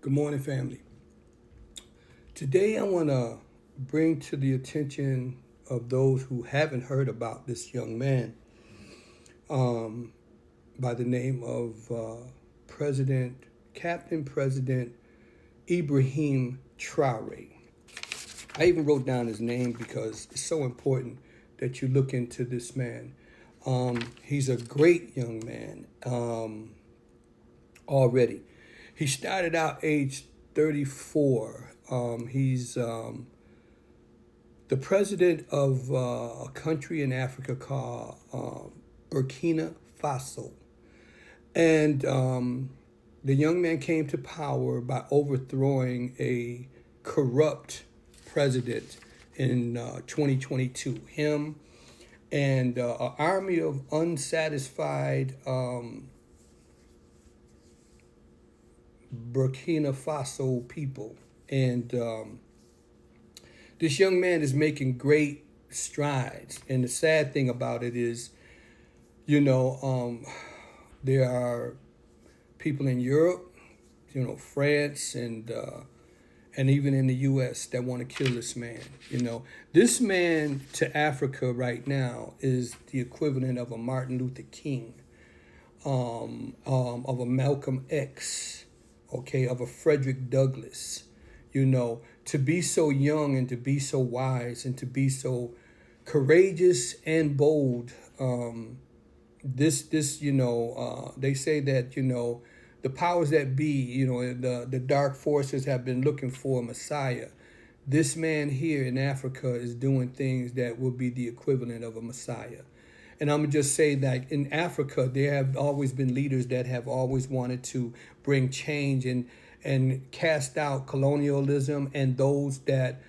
Good morning, family. Today, I want to bring to the attention of those who haven't heard about this young man um, by the name of Captain President Ibrahim Traore. I even wrote down his name because it's so important that you look into this man. He's a great young man already. He started out age 34. He's the president of a country in Africa called Burkina Faso. And the young man came to power by overthrowing a corrupt president in 2022. Him and an army of unsatisfied Burkina Faso people. And this young man is making great strides. And the sad thing about it is, you know, there are people in Europe, France, and even in the U.S. that want to kill this man. This man to Africa right now is the equivalent of a Martin Luther King, of a Malcolm X, okay, of a Frederick Douglass. To be so young and to be so wise and to be so courageous and bold. They say that the powers that be, the dark forces have been looking for a Messiah. This man here in Africa is doing things that will be the equivalent of a Messiah. And I'm going to just say that in Africa, there have always been leaders that have always wanted to bring change and cast out colonialism and those that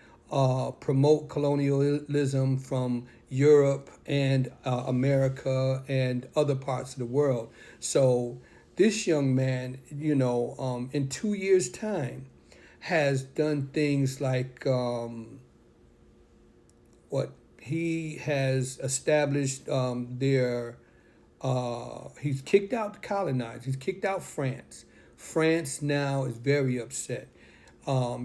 promote colonialism from Europe and America and other parts of the world. So this young man, in 2 years' time, has done things like what he has established he's kicked out the colonizers. He's kicked out France. France now is very upset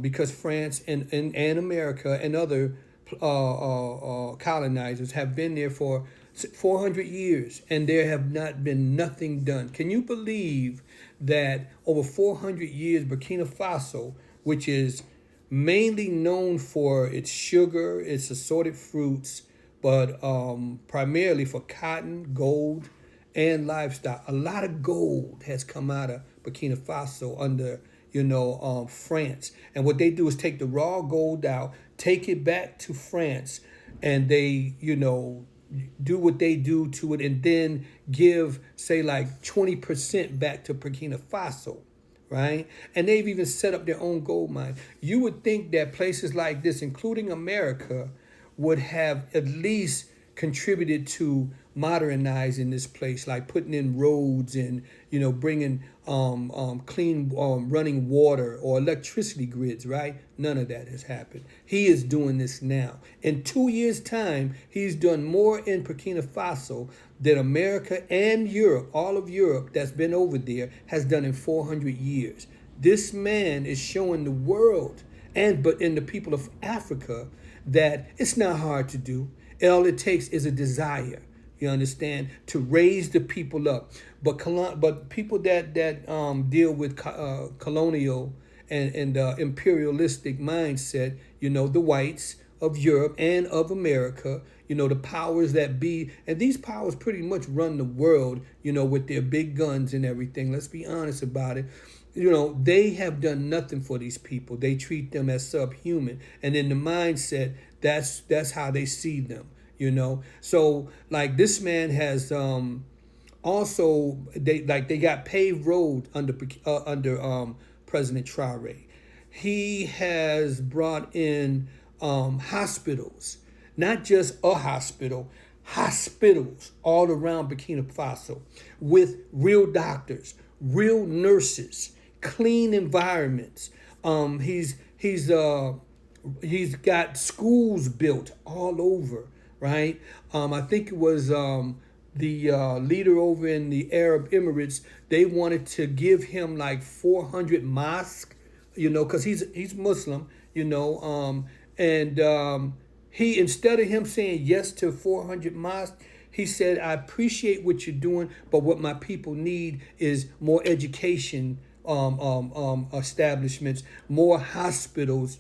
because France and America and other colonizers have been there for 400 years and there have not been nothing done. Can you believe that over 400 years, Burkina Faso, which is mainly known for its sugar, its assorted fruits, but primarily for cotton, gold, and livestock. A lot of gold has come out of Burkina Faso under, France. And what they do is take the raw gold out, take it back to France, and they, do what they do to it, and then give, say, like 20% back to Burkina Faso, right? And they've even set up their own gold mine. You would think that places like this, including America, would have at least contributed to modernizing this place, like putting in roads and bringing clean running water or electricity grids, right? None of that has happened. He is doing this now. In 2 years' time, he's done more in Burkina Faso than America and Europe, all of Europe that's been over there, has done in 400 years. This man is showing the world but in the people of Africa that it's not hard to do. All it takes is a desire, you understand, to raise the people up. But people that deal with colonial and imperialistic mindset, the whites of Europe and of America, the powers that be, and these powers pretty much run the world, with their big guns and everything. Let's be honest about it. They have done nothing for these people. They treat them as subhuman. And in the mindset, that's how they see them, So like this man has also they got paved road under President Traore. He has brought in hospitals, not just a hospital, hospitals all around Burkina Faso with real doctors, real nurses, clean environments. He's got schools built all over, right? I think it was the leader over in the Arab Emirates. They wanted to give him like 400 mosques because he's Muslim, and he, instead of him saying yes to 400 mosques, he said, I appreciate what you're doing, but what my people need is more education establishments, more hospitals.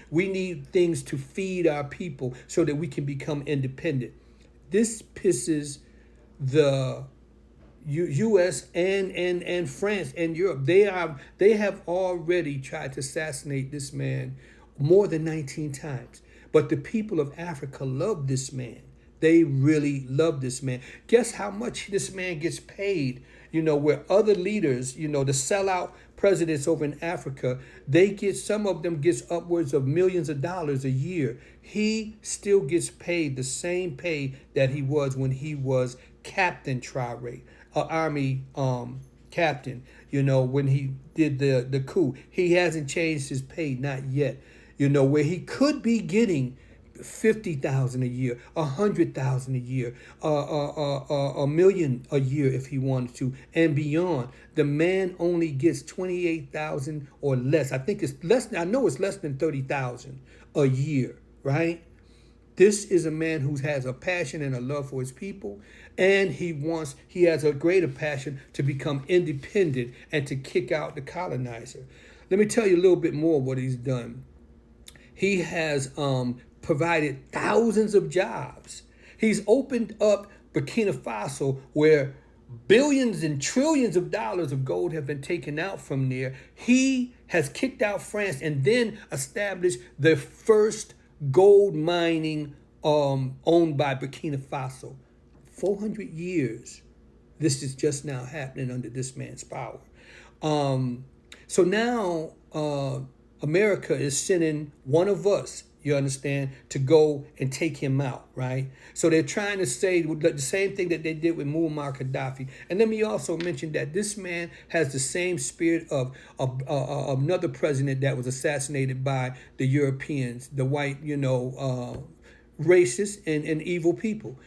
We need things to feed our people so that we can become independent. This pisses the U.S. and France and Europe. They have already tried to assassinate this man more than 19 times. But the people of Africa love this man. They really love this man. Guess how much this man gets paid? Where other leaders, the sellout presidents over in Africa, some of them gets upwards of millions of dollars a year. He still gets paid the same pay that he was when he was Captain Traoré, army captain. When he did the coup, he hasn't changed his pay, not yet. Where he could be getting 50,000 a year, 100,000 a year, a million a year if he wanted to, and beyond. The man only gets 28,000 or less. I think it's less. I know it's less than 30,000 a year, right? This is a man who has a passion and a love for his people, and he has a greater passion to become independent and to kick out the colonizer. Let me tell you a little bit more what he's done. He has provided thousands of jobs. He's opened up Burkina Faso, where billions and trillions of dollars of gold have been taken out from there. He has kicked out France and then established the first gold mining owned by Burkina Faso. 400 years. This is just now happening under this man's power. So now America is sending one of us, you understand, to go and take him out, right? So they're trying to say the same thing that they did with Muammar Gaddafi. And let me also mention that this man has the same spirit of another president that was assassinated by the Europeans, the white, racist and evil people.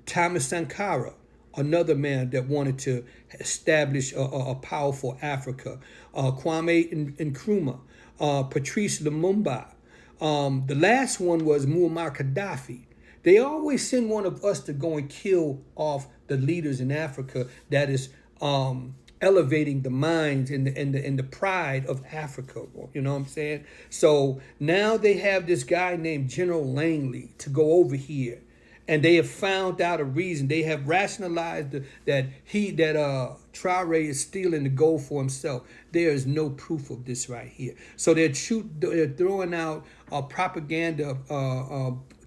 Thomas Sankara, another man that wanted to establish a powerful Africa. Kwame Nkrumah. Patrice Lumumba. The last one was Muammar Gaddafi. They always send one of us to go and kill off the leaders in Africa that is elevating the minds and the pride of Africa. You know what I'm saying? So now they have this guy named General Langley to go over here. And they have found out a reason. They have rationalized that Traoré is stealing the gold for himself. There is no proof of this right here. So they're throwing out propaganda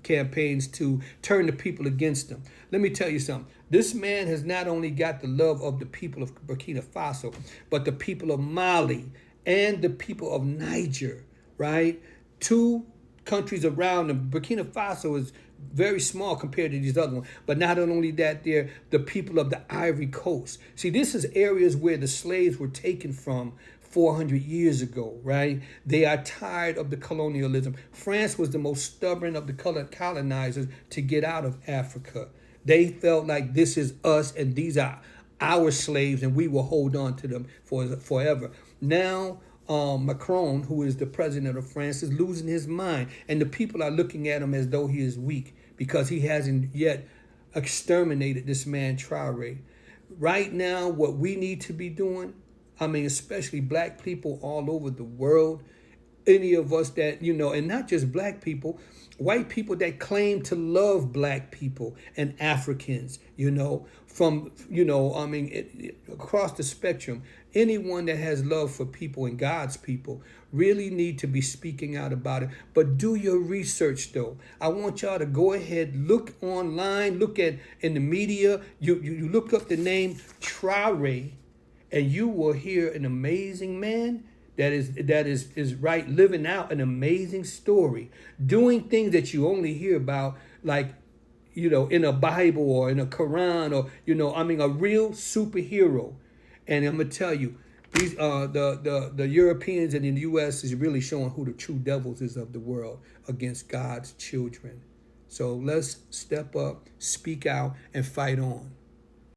campaigns to turn the people against them. Let me tell you something. This man has not only got the love of the people of Burkina Faso, but the people of Mali and the people of Niger, right? Two countries around them. Burkina Faso is very small compared to these other ones. But not only that, they're the people of the Ivory Coast. See, this is areas where the slaves were taken from 400 years ago, right? They are tired of the colonialism. France was the most stubborn of the colonizers to get out of Africa. They felt like this is us and these are our slaves and we will hold on to them forever. Now, Macron, who is the president of France, is losing his mind. And the people are looking at him as though he is weak because he hasn't yet exterminated this man, Traoré. Right now, what we need to be doing, especially black people all over the world, any of us that, and not just black people, white people that claim to love black people and Africans, across the spectrum, anyone that has love for people and God's people really need to be speaking out about it. But do your research, though. I want y'all to go ahead, look online, look at in the media. You look up the name Traoré, and you will hear an amazing man that is right, living out an amazing story, doing things that you only hear about, like, in a Bible or in a Quran or, a real superhero. And I'm going to tell you, these the Europeans and the U.S. is really showing who the true devils is of the world against God's children. So let's step up, speak out, and fight on.